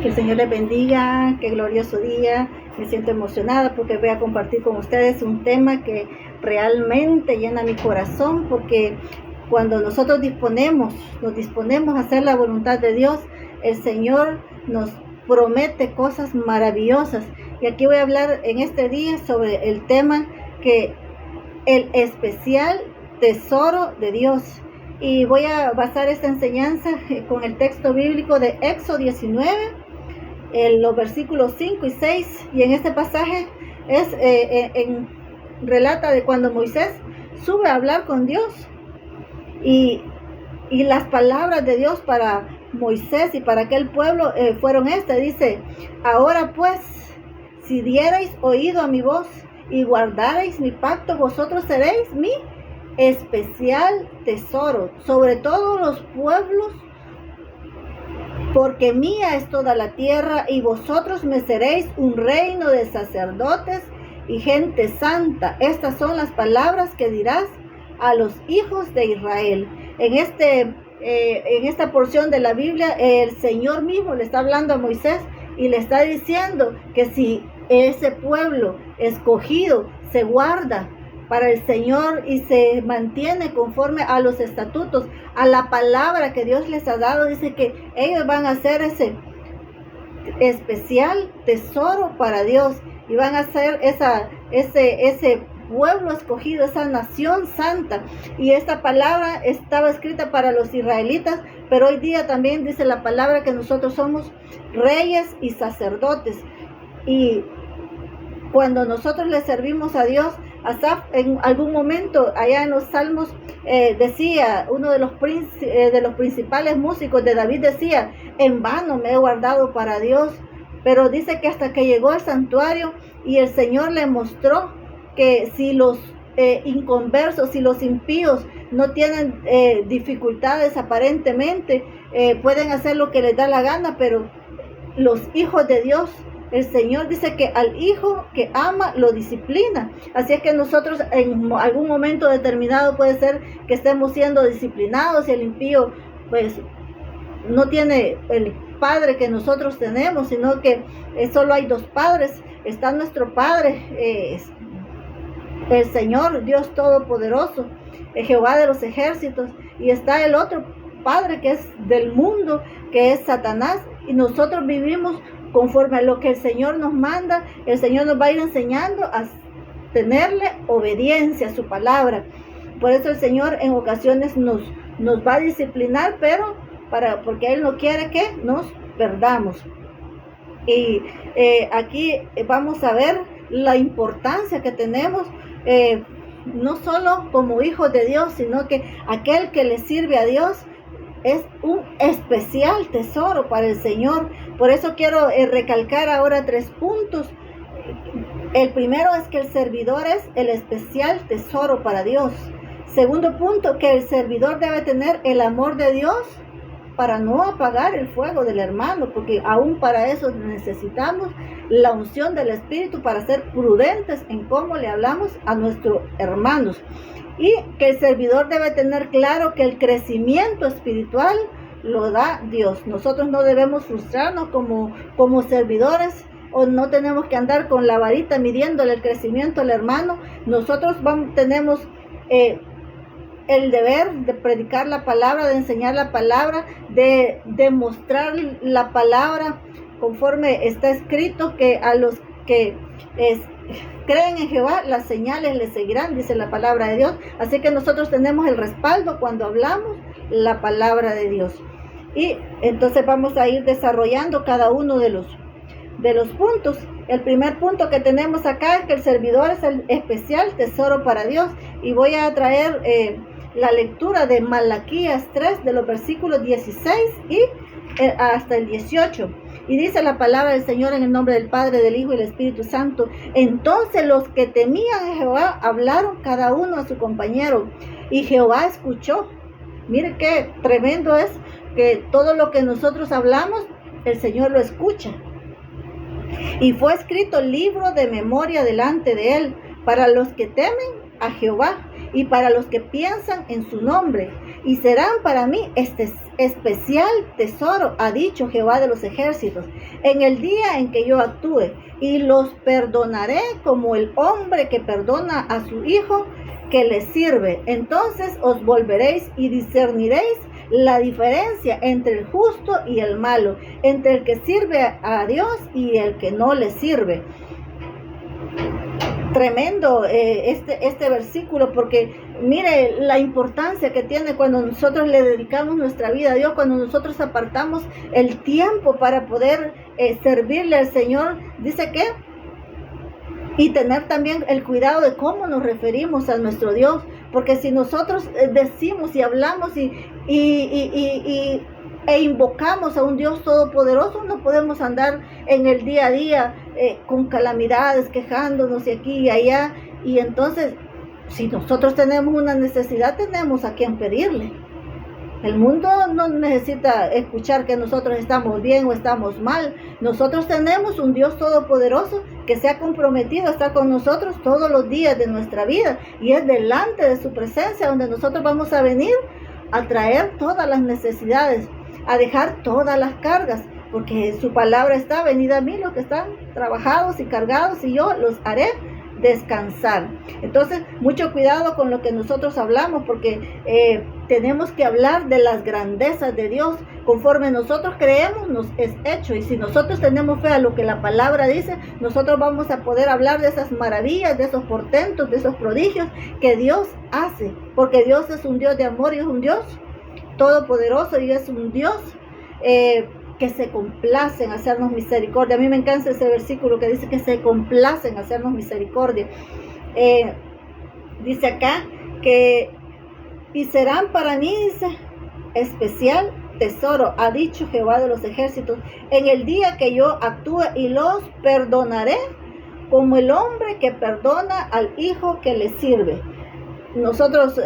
Que el Señor les bendiga, qué glorioso día. Me siento emocionada porque voy a compartir con ustedes un tema que realmente llena mi corazón, porque cuando nosotros nos disponemos a hacer la voluntad de Dios, el Señor nos promete cosas maravillosas. Y aquí voy a hablar en este día sobre el tema que el especial tesoro de Dios. Y voy a basar esta enseñanza con el texto bíblico de Éxodo 19, los versículos 5 y 6. Y en este pasaje relata de cuando Moisés sube a hablar con Dios. Y las palabras de Dios para Moisés y para aquel pueblo fueron estas. Dice: ahora pues, si dierais oído a mi voz y guardareis mi pacto, vosotros seréis mi especial tesoro sobre todos los pueblos, porque mía es toda la tierra, y vosotros me seréis un reino de sacerdotes y gente santa. Estas son las palabras que dirás a los hijos de Israel. En esta porción de la Biblia, el Señor mismo le está hablando a Moisés y le está diciendo que si ese pueblo escogido se guarda para el Señor y se mantiene conforme a los estatutos, a la palabra que Dios les ha dado, dice que ellos van a ser ese especial tesoro para Dios y van a ser ese pueblo escogido, esa nación santa. Y esta palabra estaba escrita para los israelitas, pero hoy día también dice la palabra que nosotros somos reyes y sacerdotes. Y cuando nosotros le servimos a Dios, Asaf en algún momento allá en los Salmos decía, uno de los principales músicos de David decía: en vano me he guardado para Dios. Pero dice que hasta que llegó al santuario y el Señor le mostró que si los inconversos, si los impíos no tienen dificultades aparentemente, pueden hacer lo que les da la gana, pero los hijos de Dios, el Señor dice que al hijo que ama lo disciplina. Así es que nosotros en algún momento determinado puede ser que estemos siendo disciplinados y el impío pues no tiene el padre que nosotros tenemos, sino que solo hay dos padres. Está nuestro Padre, el Señor Dios Todopoderoso, Jehová de los ejércitos, y está el otro padre que es del mundo, que es Satanás. Y nosotros vivimos conforme a lo que el Señor nos manda. El Señor nos va a ir enseñando a tenerle obediencia a su palabra. Por eso el Señor en ocasiones nos va a disciplinar, pero porque Él no quiere que nos perdamos. Y aquí vamos a ver la importancia que tenemos, no solo como hijos de Dios, sino que aquel que le sirve a Dios es un especial tesoro para el Señor. Por eso quiero recalcar ahora 3 puntos. El primero es que el servidor es el especial tesoro para Dios. Segundo punto, que el servidor debe tener el amor de Dios para no apagar el fuego del hermano, porque aún para eso necesitamos la unción del Espíritu para ser prudentes en cómo le hablamos a nuestros hermanos. Y que el servidor debe tener claro que el crecimiento espiritual lo da Dios. Nosotros no debemos frustrarnos como servidores, o no tenemos que andar con la varita midiéndole el crecimiento al hermano. Nosotros tenemos el deber de predicar la palabra, de enseñar la palabra, de demostrar la palabra conforme está escrito, que a los que creen en Jehová, las señales les seguirán, dice la palabra de Dios. Así que nosotros tenemos el respaldo cuando hablamos la palabra de Dios. Y entonces vamos a ir desarrollando cada uno de los puntos. El primer punto que tenemos acá es que el servidor es el especial tesoro para Dios. Y voy a traer la lectura de Malaquías 3, de los versículos 16 y hasta el 18. Y dice la palabra del Señor en el nombre del Padre, del Hijo y del Espíritu Santo: entonces los que temían a Jehová hablaron cada uno a su compañero, y Jehová escuchó. Mire qué tremendo es que todo lo que nosotros hablamos, el Señor lo escucha. Y fue escrito libro de memoria delante de él para los que temen a Jehová. y para los que piensan en su nombre, y serán para mí este especial tesoro, ha dicho Jehová de los ejércitos, en el día en que yo actúe, y los perdonaré como el hombre que perdona a su hijo que le sirve. Entonces os volveréis y discerniréis la diferencia entre el justo y el malo, entre el que sirve a Dios y el que no le sirve. Tremendo este versículo, porque mire la importancia que tiene cuando nosotros le dedicamos nuestra vida a Dios, cuando nosotros apartamos el tiempo para poder servirle al Señor. Dice que y tener también el cuidado de cómo nos referimos a nuestro Dios, porque si nosotros decimos y hablamos e invocamos a un Dios todopoderoso, no podemos andar en el día a día con calamidades, quejándonos de aquí y allá. Y entonces, si nosotros tenemos una necesidad, tenemos a quien pedirle. El mundo no necesita escuchar que nosotros estamos bien o estamos mal. Nosotros tenemos un Dios todopoderoso que se ha comprometido a estar con nosotros todos los días de nuestra vida, y es delante de su presencia donde nosotros vamos a venir a traer todas las necesidades, a dejar todas las cargas, porque su palabra está: venid a mí los que están trabajados y cargados, y yo los haré descansar. Entonces, mucho cuidado con lo que nosotros hablamos, porque tenemos que hablar de las grandezas de Dios. Conforme nosotros creemos, nos es hecho, y si nosotros tenemos fe a lo que la palabra dice, nosotros vamos a poder hablar de esas maravillas, de esos portentos, de esos prodigios que Dios hace, porque Dios es un Dios de amor y es un Dios todopoderoso, y es un Dios que se complace en hacernos misericordia. A mí me encanta ese versículo que dice que se complace en hacernos misericordia. Dice acá que y serán para mí, dice, especial tesoro, ha dicho Jehová de los ejércitos, en el día que yo actúe, y los perdonaré como el hombre que perdona al hijo que le sirve. Nosotros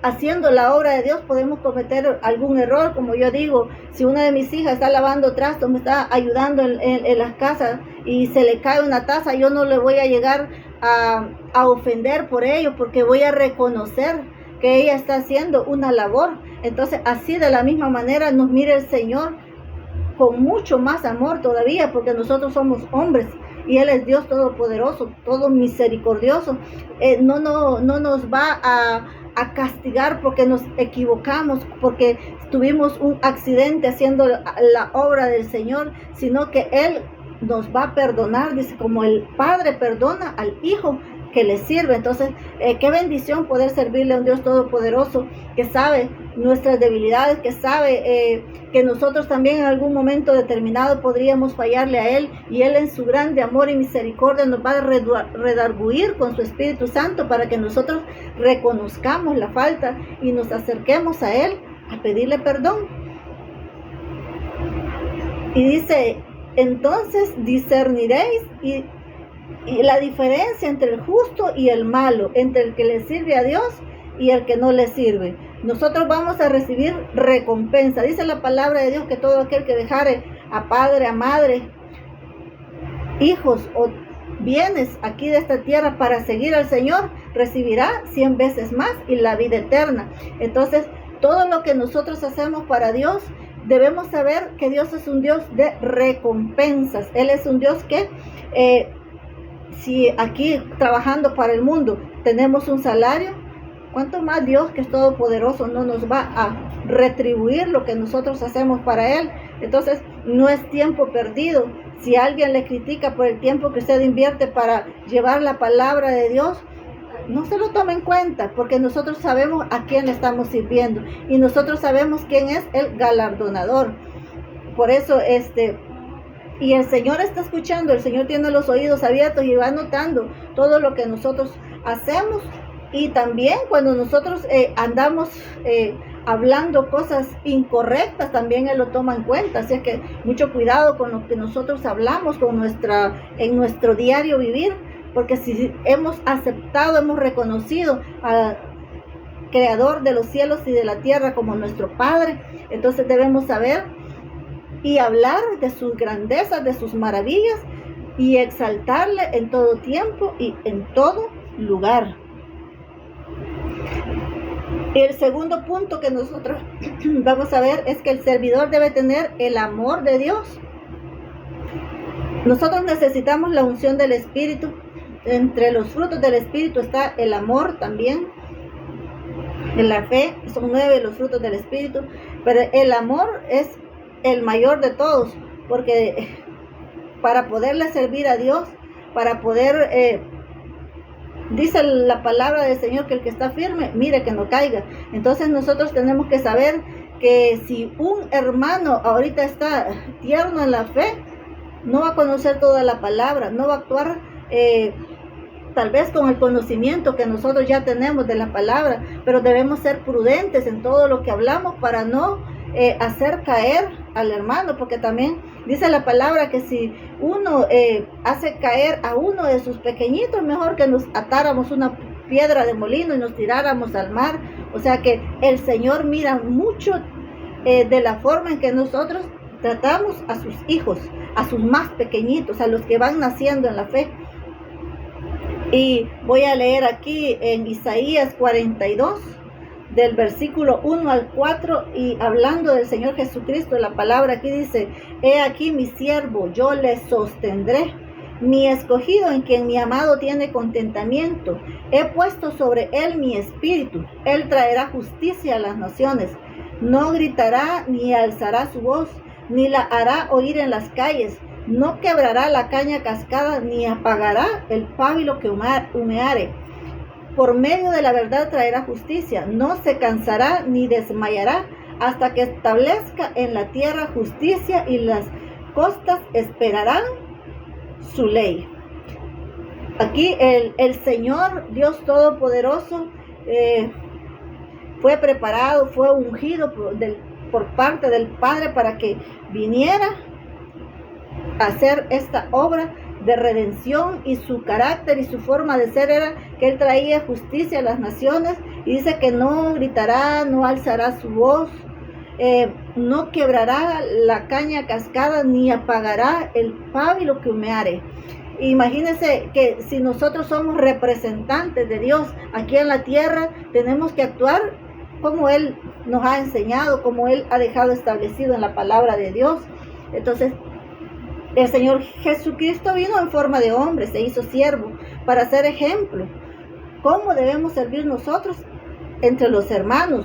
haciendo la obra de Dios podemos cometer algún error. Como yo digo, si una de mis hijas está lavando trastos, me está ayudando en las casas, y se le cae una taza, yo no le voy a llegar a ofender por ello, porque voy a reconocer que ella está haciendo una labor. Entonces, así de la misma manera nos mira el Señor con mucho más amor todavía, porque nosotros somos hombres y Él es Dios todopoderoso, todo misericordioso. No nos va a castigar porque nos equivocamos, porque tuvimos un accidente haciendo la obra del Señor, sino que Él nos va a perdonar, dice, como el Padre perdona al Hijo que le sirve. Entonces, qué bendición poder servirle a un Dios todopoderoso que sabe nuestras debilidades, que sabe que nosotros también en algún momento determinado podríamos fallarle a Él, y Él en su grande amor y misericordia nos va a redarguir con su Espíritu Santo para que nosotros reconozcamos la falta y nos acerquemos a Él a pedirle perdón. Y dice, entonces discerniréis y la diferencia entre el justo y el malo, entre el que le sirve a Dios y el que no le sirve. Nosotros vamos a recibir recompensa. Dice la palabra de Dios que todo aquel que dejare a padre, a madre, hijos o bienes aquí de esta tierra para seguir al Señor, recibirá 100 veces más y la vida eterna. Entonces, todo lo que nosotros hacemos para Dios, debemos saber que Dios es un Dios de recompensas. Él es un Dios que si aquí trabajando para el mundo tenemos un salario, ¿cuánto más Dios, que es todopoderoso, no nos va a retribuir lo que nosotros hacemos para Él? Entonces, no es tiempo perdido. Si alguien le critica por el tiempo que usted invierte para llevar la palabra de Dios, no se lo tome en cuenta, porque nosotros sabemos a quién le estamos sirviendo, y nosotros sabemos quién es el galardonador. Por eso, y el Señor está escuchando, el Señor tiene los oídos abiertos y va notando todo lo que nosotros hacemos. Y también cuando nosotros andamos hablando cosas incorrectas, también Él lo toma en cuenta. Así es que mucho cuidado con lo que nosotros hablamos en nuestro diario vivir, porque si hemos aceptado, hemos reconocido al Creador de los cielos y de la tierra como nuestro Padre, entonces debemos saber y hablar de sus grandezas, de sus maravillas, y exaltarle en todo tiempo y en todo lugar. Y el segundo punto que nosotros vamos a ver es que el servidor debe tener el amor de Dios. Nosotros necesitamos la unción del Espíritu. Entre los frutos del Espíritu está el amor también. En la fe son 9 los frutos del Espíritu, pero el amor es el mayor de todos, porque para poderle servir a Dios, para poder, dice la palabra del Señor que el que está firme, mire que no caiga. Entonces nosotros tenemos que saber que si un hermano ahorita está tierno en la fe, no va a conocer toda la palabra, no va a actuar tal vez con el conocimiento que nosotros ya tenemos de la palabra, pero debemos ser prudentes en todo lo que hablamos para no hacer caer al hermano, porque también dice la palabra que si uno hace caer a uno de sus pequeñitos, mejor que nos atáramos una piedra de molino y nos tiráramos al mar. O sea que el Señor mira mucho de la forma en que nosotros tratamos a sus hijos, a sus más pequeñitos, a los que van naciendo en la fe. Y voy a leer aquí en Isaías 42, del versículo 1 al 4, y hablando del Señor Jesucristo, la palabra aquí dice: he aquí mi siervo, yo le sostendré, mi escogido en quien mi amado tiene contentamiento. He puesto sobre él mi espíritu, él traerá justicia a las naciones. No gritará ni alzará su voz, ni la hará oír en las calles. No quebrará la caña cascada, ni apagará el pábilo que humeare. Por medio de la verdad traerá justicia, no se cansará ni desmayará, hasta que establezca en la tierra justicia, y las costas esperarán su ley. Aquí el Señor Dios Todopoderoso fue preparado, fue ungido por parte del Padre para que viniera a hacer esta obra de redención, y su carácter y su forma de ser era que él traía justicia a las naciones, y dice que no gritará, no alzará su voz, no quebrará la caña cascada, ni apagará el pábilo que humeare. Imagínense que si nosotros somos representantes de Dios aquí en la tierra, tenemos que actuar como Él nos ha enseñado, como Él ha dejado establecido en la palabra de Dios. Entonces, el Señor Jesucristo vino en forma de hombre, se hizo siervo para ser ejemplo. ¿Cómo debemos servir nosotros entre los hermanos?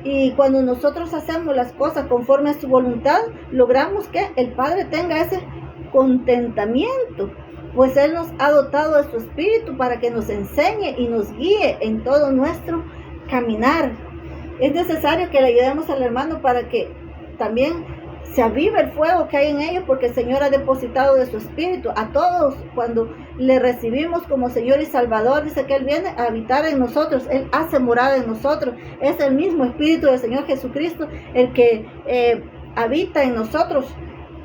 Y cuando nosotros hacemos las cosas conforme a su voluntad, logramos que el Padre tenga ese contentamiento, pues Él nos ha dotado de su Espíritu para que nos enseñe y nos guíe en todo nuestro caminar. Es necesario que le ayudemos al hermano para que también se avive el fuego que hay en ellos, porque el Señor ha depositado de su Espíritu a todos. Cuando le recibimos como Señor y Salvador, dice que Él viene a habitar en nosotros, Él hace morada en nosotros. Es el mismo Espíritu del Señor Jesucristo el que habita en nosotros,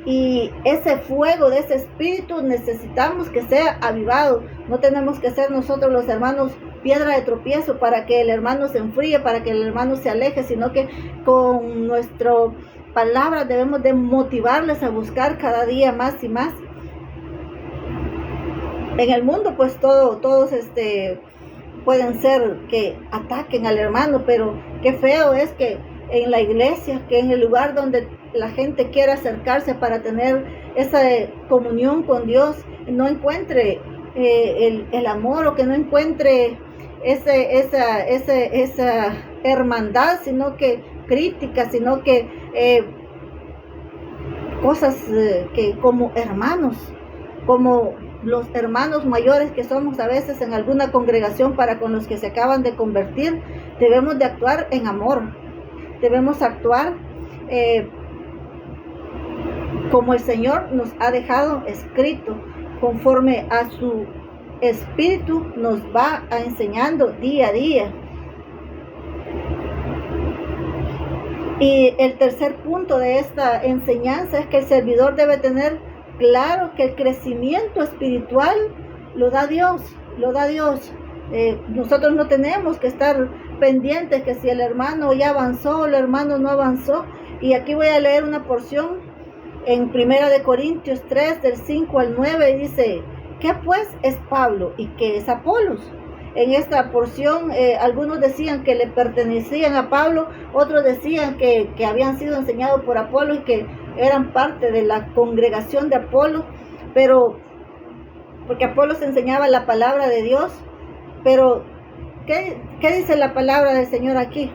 y ese fuego de ese Espíritu necesitamos que sea avivado. No tenemos que ser nosotros los hermanos piedra de tropiezo para que el hermano se enfríe, para que el hermano se aleje, sino que con nuestra palabra debemos de motivarles a buscar cada día más y más. En el mundo pues todos pueden ser que ataquen al hermano, pero qué feo es que en la iglesia, que en el lugar donde la gente quiere acercarse para tener esa comunión con Dios, no encuentre el amor, o que no encuentre esa hermandad, sino que crítica, sino que cosas que como hermanos, como los hermanos mayores que somos a veces en alguna congregación para con los que se acaban de convertir, debemos de actuar en amor, debemos actuar como el Señor nos ha dejado escrito, conforme a su Espíritu nos va enseñando día a día. Y el tercer punto de esta enseñanza es que el servidor debe tener claro que el crecimiento espiritual lo da Dios, nosotros no tenemos que estar pendientes que si el hermano ya avanzó o el hermano no avanzó. Y aquí voy a leer una porción en 1 Corintios 3, del 5 al 9, y dice: ¿qué pues es Pablo y qué es Apolos? en esta porción, algunos decían que le pertenecían a Pablo, otros decían que habían sido enseñados por Apolo y que eran parte de la congregación de Apolo, pero porque Apolo se enseñaba la palabra de Dios. Pero ¿qué dice la palabra del Señor aquí?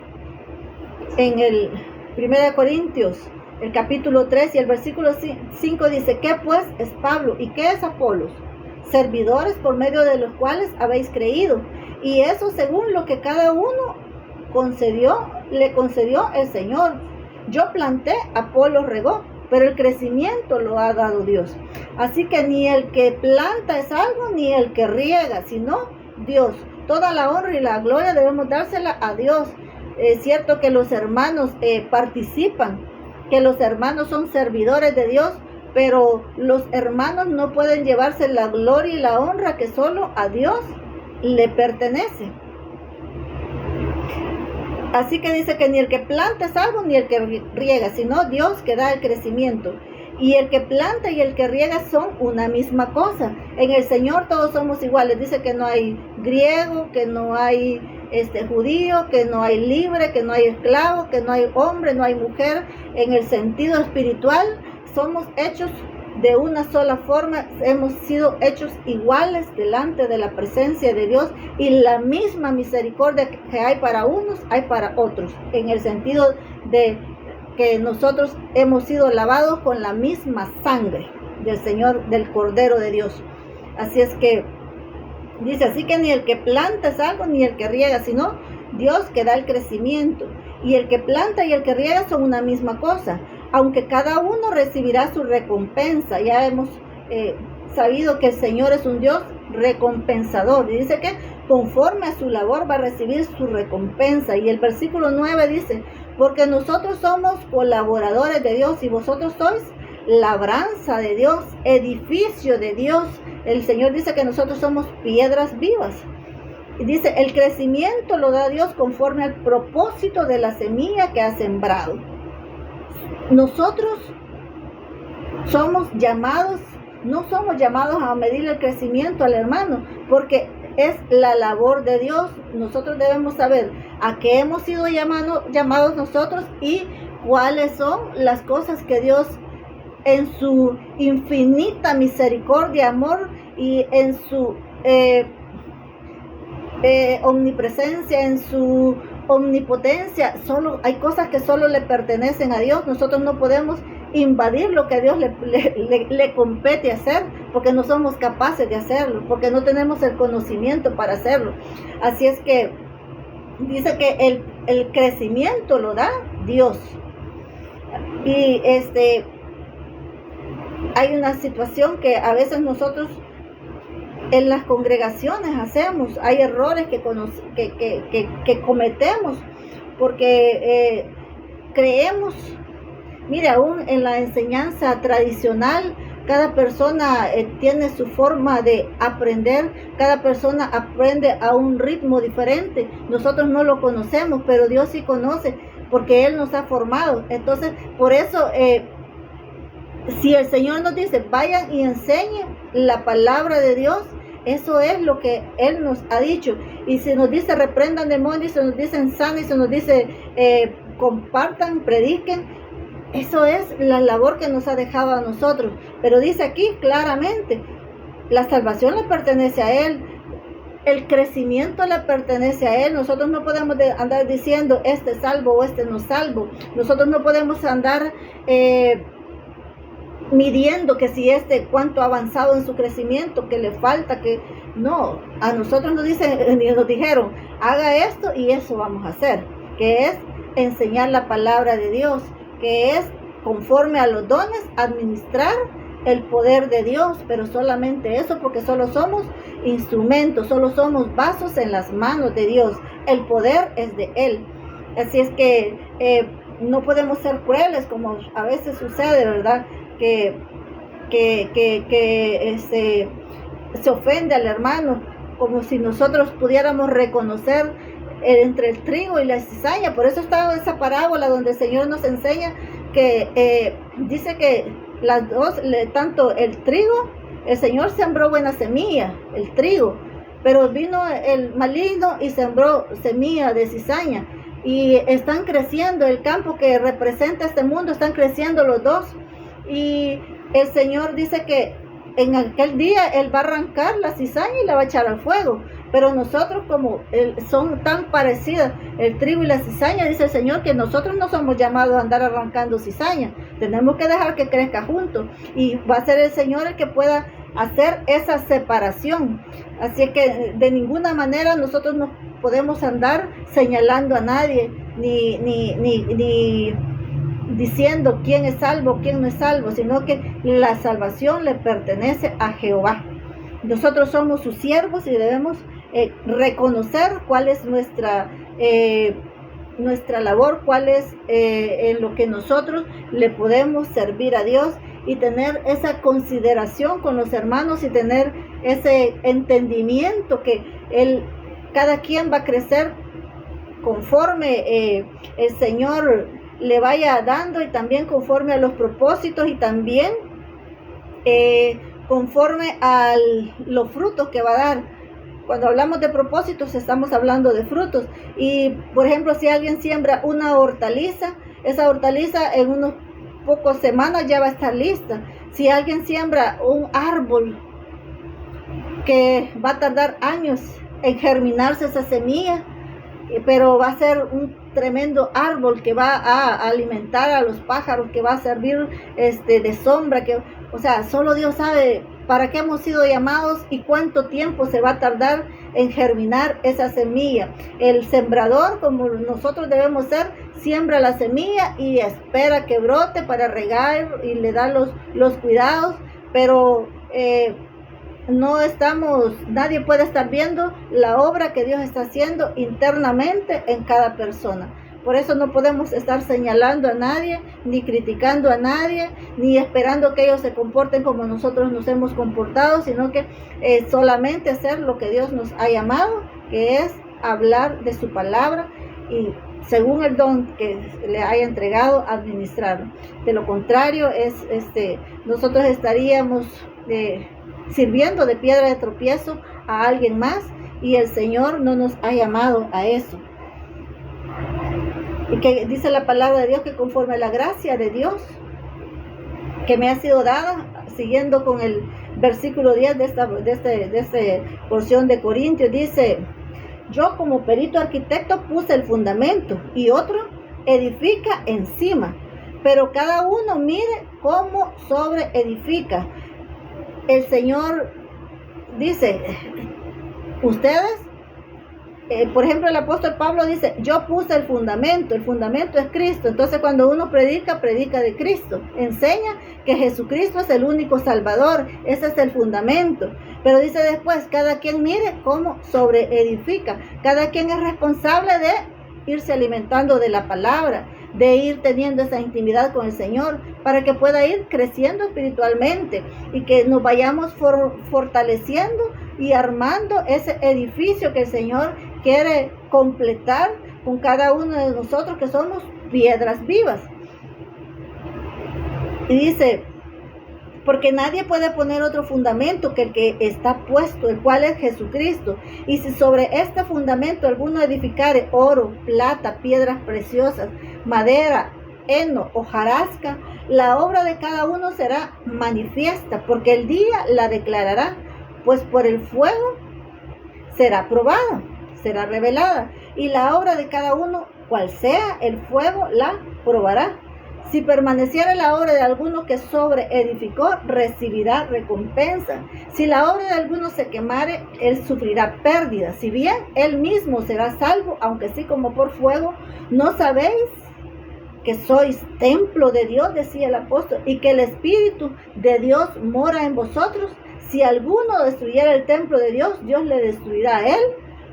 En el 1 Corintios, el capítulo 3 y el versículo 5 dice: ¿qué pues es Pablo y qué es Apolos? Servidores por medio de los cuales habéis creído, y eso según lo que cada uno le concedió el Señor. Yo planté, Apolos regó, pero el crecimiento lo ha dado Dios. Así que ni el que planta es algo, ni el que riega, sino Dios. Toda la honra y la gloria debemos dársela a Dios. Es cierto que los hermanos participan, que los hermanos son servidores de Dios, pero los hermanos no pueden llevarse la gloria y la honra que solo a Dios le pertenece. Así que dice que ni el que planta es algo, ni el que riega, sino Dios que da el crecimiento. Y el que planta y el que riega son una misma cosa. En el Señor todos somos iguales. Dice que no hay griego, que no hay judío, que no hay libre, que no hay esclavo, que no hay hombre, no hay mujer. En el sentido espiritual somos hechos de una sola forma, hemos sido hechos iguales delante de la presencia de Dios, y la misma misericordia que hay para unos, hay para otros, en el sentido de que nosotros hemos sido lavados con la misma sangre del Señor, del Cordero de Dios. Así es que dice, así que ni el que planta es algo, ni el que riega, sino Dios que da el crecimiento. Y el que planta y el que riega son una misma cosa, aunque cada uno recibirá su recompensa. Ya hemos sabido que el Señor es un Dios recompensador. Y dice que conforme a su labor va a recibir su recompensa. Y el versículo 9 dice, porque nosotros somos colaboradores de Dios y vosotros sois labranza de Dios, edificio de Dios. El Señor dice que nosotros somos piedras vivas. Y dice, el crecimiento lo da Dios conforme al propósito de la semilla que ha sembrado. Nosotros somos llamados, no somos llamados a medir el crecimiento al hermano, porque es la labor de Dios. Nosotros debemos saber a qué hemos sido llamados nosotros y cuáles son las cosas que Dios, en su infinita misericordia, amor y en su omnipresencia, en su omnipotencia, solo hay cosas que solo le pertenecen a Dios. Nosotros no podemos invadir lo que a Dios le compete hacer, porque no somos capaces de hacerlo, porque no tenemos el conocimiento para hacerlo. Así es que dice que el crecimiento lo da Dios. Y hay una situación que a veces nosotros en las congregaciones hacemos, hay errores que cometemos, porque creemos, mire, aún en la enseñanza tradicional, cada persona tiene su forma de aprender, cada persona aprende a un ritmo diferente. Nosotros no lo conocemos, pero Dios sí conoce, porque Él nos ha formado. Entonces, por eso, si el Señor nos dice, vayan y enseñen la palabra de Dios, eso es lo que Él nos ha dicho. Y si nos dice, reprendan demonios, si nos dicen sanen, si nos dice, compartan, prediquen, eso es la labor que nos ha dejado a nosotros. Pero dice aquí claramente, la salvación le pertenece a Él, el crecimiento le pertenece a Él. Nosotros no podemos andar diciendo, este es salvo o este no es salvo. Nosotros no podemos andar midiendo que si cuánto ha avanzado en su crecimiento, que le falta, que no. A nosotros nos dijeron, haga esto y eso vamos a hacer, que es enseñar la palabra de Dios, que es conforme a los dones administrar el poder de Dios, pero solamente eso, porque solo somos instrumentos, solo somos vasos en las manos de Dios. El poder es de Él. Así es que no podemos ser crueles, como a veces sucede, ¿verdad? Que se ofende al hermano, como si nosotros pudiéramos reconocer entre el trigo y la cizaña. Por eso está esa parábola donde el Señor nos enseña que dice que las dos, tanto el trigo, el Señor sembró buena semilla, el trigo, pero vino el maligno y sembró semilla de cizaña. Y están creciendo, el campo que representa este mundo, están creciendo los dos. Y el Señor dice que en aquel día Él va a arrancar la cizaña y la va a echar al fuego. Pero nosotros, como son tan parecidas el trigo y la cizaña, dice el Señor que nosotros no somos llamados a andar arrancando cizaña. Tenemos que dejar que crezca juntos. Y va a ser el Señor el que pueda hacer esa separación. Así que de ninguna manera nosotros no podemos andar señalando a nadie, ni diciendo quién es salvo, quién no es salvo, sino que la salvación le pertenece a Jehová. Nosotros somos sus siervos y debemos reconocer cuál es nuestra labor, cuál es en lo que nosotros le podemos servir a Dios, y tener esa consideración con los hermanos y tener ese entendimiento que cada quien va a crecer conforme el Señor le vaya dando, y también conforme a los propósitos, y también conforme a los frutos que va a dar. Cuando hablamos de propósitos estamos hablando de frutos. Y por ejemplo, si alguien siembra una hortaliza, esa hortaliza en unos pocas semanas ya va a estar lista. Si alguien siembra un árbol que va a tardar años en germinarse esa semilla, pero va a ser un tremendo árbol que va a alimentar a los pájaros, que va a servir de sombra, o sea, solo Dios sabe para qué hemos sido llamados y cuánto tiempo se va a tardar en germinar esa semilla. El sembrador, como nosotros debemos ser, siembra la semilla y espera que brote para regar y le da los cuidados, pero nadie puede estar viendo la obra que Dios está haciendo internamente en cada persona. Por eso no podemos estar señalando a nadie, ni criticando a nadie, ni esperando que ellos se comporten como nosotros nos hemos comportado, sino que solamente hacer lo que Dios nos ha llamado, que es hablar de su palabra y según el don que le haya entregado, administrarlo. De lo contrario, nosotros estaríamos sirviendo de piedra de tropiezo a alguien más, y el Señor no nos ha llamado a eso. Y que dice la palabra de Dios que conforme a la gracia de Dios que me ha sido dada, siguiendo con el versículo 10 de esta porción de Corintios, dice: yo como perito arquitecto puse el fundamento y otro edifica encima, pero cada uno mire cómo sobre edifica. El Señor dice, ustedes, por ejemplo, el apóstol Pablo dice, yo puse el fundamento es Cristo. Entonces cuando uno predica de Cristo, enseña que Jesucristo es el único Salvador, ese es el fundamento. Pero dice después, cada quien mire cómo sobre edifica, cada quien es responsable de irse alimentando de la palabra, de ir teniendo esa intimidad con el Señor, para que pueda ir creciendo espiritualmente y que nos vayamos fortaleciendo y armando ese edificio que el Señor quiere completar con cada uno de nosotros, que somos piedras vivas. Y dice, porque nadie puede poner otro fundamento que el que está puesto, el cual es Jesucristo. Y si sobre este fundamento alguno edificare oro, plata, piedras preciosas, madera, heno, hojarasca, la obra de cada uno será manifiesta, porque el día la declarará, pues por el fuego será probada, será revelada, y la obra de cada uno, cual sea, el fuego la probará. Si permaneciera la obra de alguno que sobre edificó, recibirá recompensa. Si la obra de alguno se quemare, él sufrirá pérdida. Si bien él mismo será salvo, aunque sí como por fuego. ¿No sabéis que sois templo de Dios?, decía el apóstol, y que el Espíritu de Dios mora en vosotros. Si alguno destruyera el templo de Dios, Dios le destruirá a él,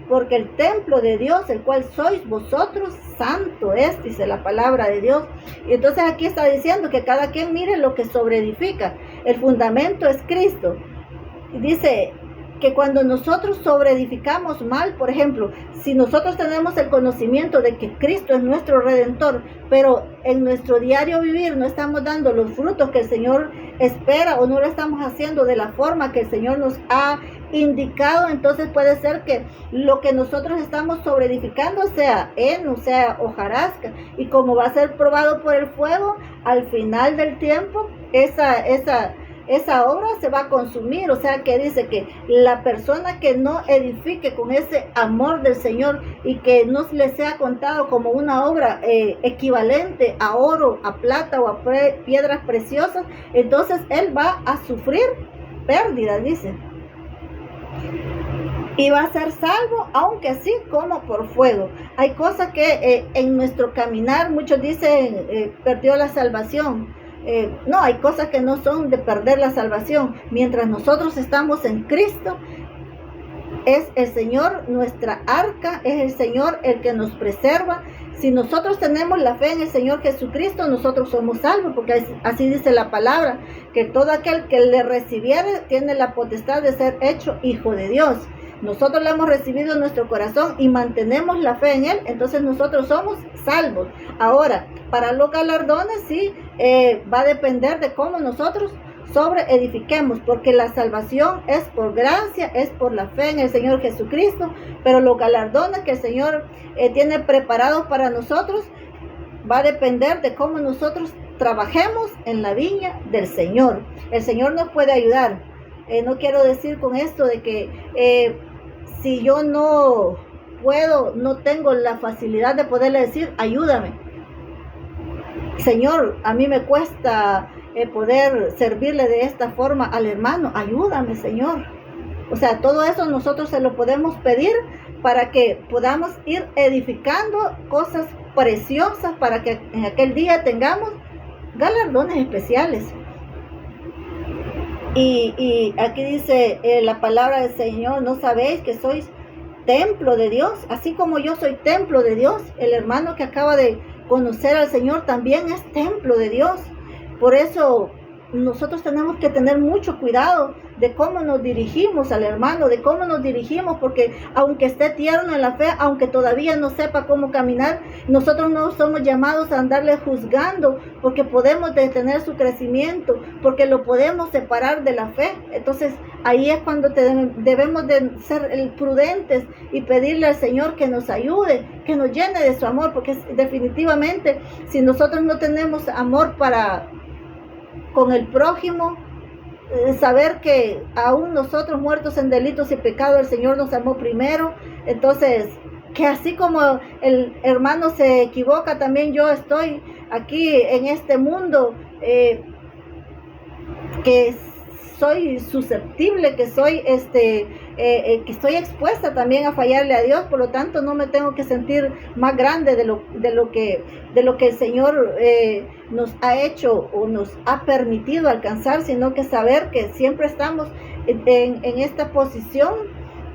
porque el templo de Dios, el cual sois vosotros, santo es, dice la palabra de Dios. Y entonces aquí está diciendo que cada quien mire lo que sobreedifica. El fundamento es Cristo. Y dice que cuando nosotros sobreedificamos mal, por ejemplo, si nosotros tenemos el conocimiento de que Cristo es nuestro Redentor, pero en nuestro diario vivir no estamos dando los frutos que el Señor espera, o no lo estamos haciendo de la forma que el Señor nos ha indicado, entonces puede ser que lo que nosotros estamos sobreedificando sea heno, sea hojarasca, y como va a ser probado por el fuego, al final del tiempo, esa obra se va a consumir. O sea que dice que la persona que no edifique con ese amor del Señor y que no le sea contado como una obra equivalente a oro, a plata o a piedras preciosas, entonces él va a sufrir pérdida, dice, y va a ser salvo, aunque así como por fuego. Hay cosas que en nuestro caminar, muchos dicen perdió la salvación. No, hay cosas que no son de perder la salvación. Mientras nosotros estamos en Cristo, es el Señor nuestra arca, es el Señor el que nos preserva. Si nosotros tenemos la fe en el Señor Jesucristo, nosotros somos salvos, porque así dice la palabra, que todo aquel que le recibiere tiene la potestad de ser hecho hijo de Dios. Nosotros la hemos recibido en nuestro corazón y mantenemos la fe en Él, entonces nosotros somos salvos. Ahora, para los galardones sí, va a depender de cómo nosotros sobreedifiquemos, porque la salvación es por gracia, es por la fe en el Señor Jesucristo, pero los galardones que el Señor tiene preparados para nosotros va a depender de cómo nosotros trabajemos en la viña del Señor. El Señor nos puede ayudar. No quiero decir con esto de que si yo no puedo, no tengo la facilidad de poderle decir, ayúdame. Señor, a mí me cuesta poder servirle de esta forma al hermano, ayúdame, Señor. O sea, todo eso nosotros se lo podemos pedir para que podamos ir edificando cosas preciosas, para que en aquel día tengamos galardones especiales. Y aquí dice la palabra del Señor, ¿no sabéis que sois templo de Dios? Así como yo soy templo de Dios, el hermano que acaba de conocer al Señor también es templo de Dios. Por eso nosotros tenemos que tener mucho cuidado de cómo nos dirigimos al hermano, de cómo nos dirigimos, porque aunque esté tierno en la fe, aunque todavía no sepa cómo caminar, nosotros no somos llamados a andarle juzgando, porque podemos detener su crecimiento, porque lo podemos separar de la fe. Entonces ahí es cuando debemos de ser prudentes y pedirle al Señor que nos ayude, que nos llene de su amor, porque definitivamente si nosotros no tenemos amor con el prójimo, saber que aún nosotros muertos en delitos y pecados, el Señor nos amó primero. Entonces, que así como el hermano se equivoca, también yo estoy aquí en este mundo, que soy susceptible, que soy que estoy expuesta también a fallarle a Dios. Por lo tanto, no me tengo que sentir más grande de lo que el Señor nos ha hecho o nos ha permitido alcanzar, sino que saber que siempre estamos en esta posición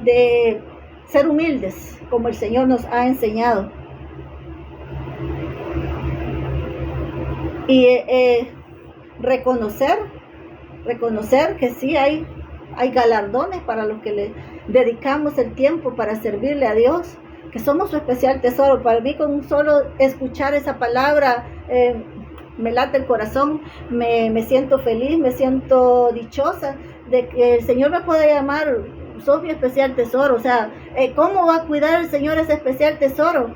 de ser humildes, como el Señor nos ha enseñado. Y reconocer que sí hay galardones para los que le dedicamos el tiempo para servirle a Dios, que somos su especial tesoro. Para mí, con solo escuchar esa palabra, me late el corazón, me siento feliz, me siento dichosa de que el Señor me pueda llamar, sos mi especial tesoro. O sea, ¿cómo va a cuidar el Señor ese especial tesoro?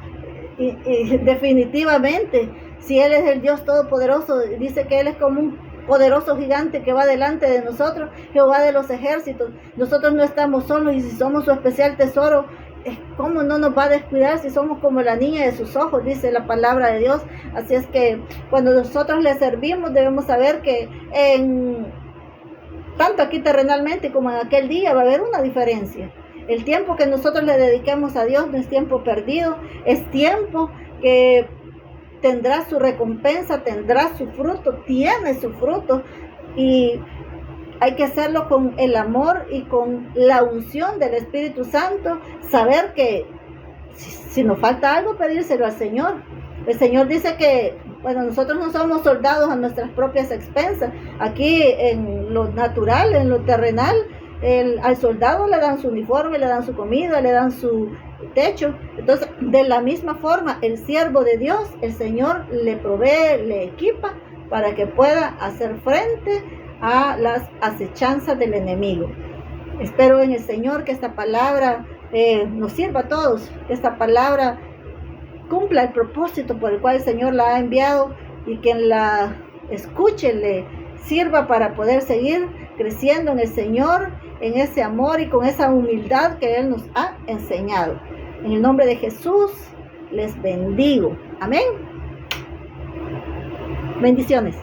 Y definitivamente, si Él es el Dios Todopoderoso, dice que Él es como un poderoso gigante que va delante de nosotros, Jehová de los ejércitos. Nosotros no estamos solos, y si somos su especial tesoro, ¿cómo no nos va a descuidar si somos como la niña de sus ojos? Dice la palabra de Dios. Así es que cuando nosotros le servimos, debemos saber que tanto aquí terrenalmente como en aquel día va a haber una diferencia. El tiempo que nosotros le dediquemos a Dios no es tiempo perdido, es tiempo que tendrá su recompensa, tendrá su fruto, tiene su fruto, y hay que hacerlo con el amor y con la unción del Espíritu Santo. Saber que si nos falta algo, pedírselo al Señor. El Señor dice que, bueno, nosotros no somos soldados a nuestras propias expensas. Aquí en lo natural, en lo terrenal, al soldado le dan su uniforme, le dan su comida, le dan su techo. Entonces, de la misma forma, el siervo de Dios, el Señor le provee, le equipa para que pueda hacer frente a las acechanzas del enemigo. Espero en el Señor que esta palabra nos sirva a todos, que esta palabra cumpla el propósito por el cual el Señor la ha enviado, y quien la escuche le sirva para poder seguir creciendo en el Señor, en ese amor y con esa humildad que Él nos ha enseñado. En el nombre de Jesús les bendigo. Amén. Bendiciones.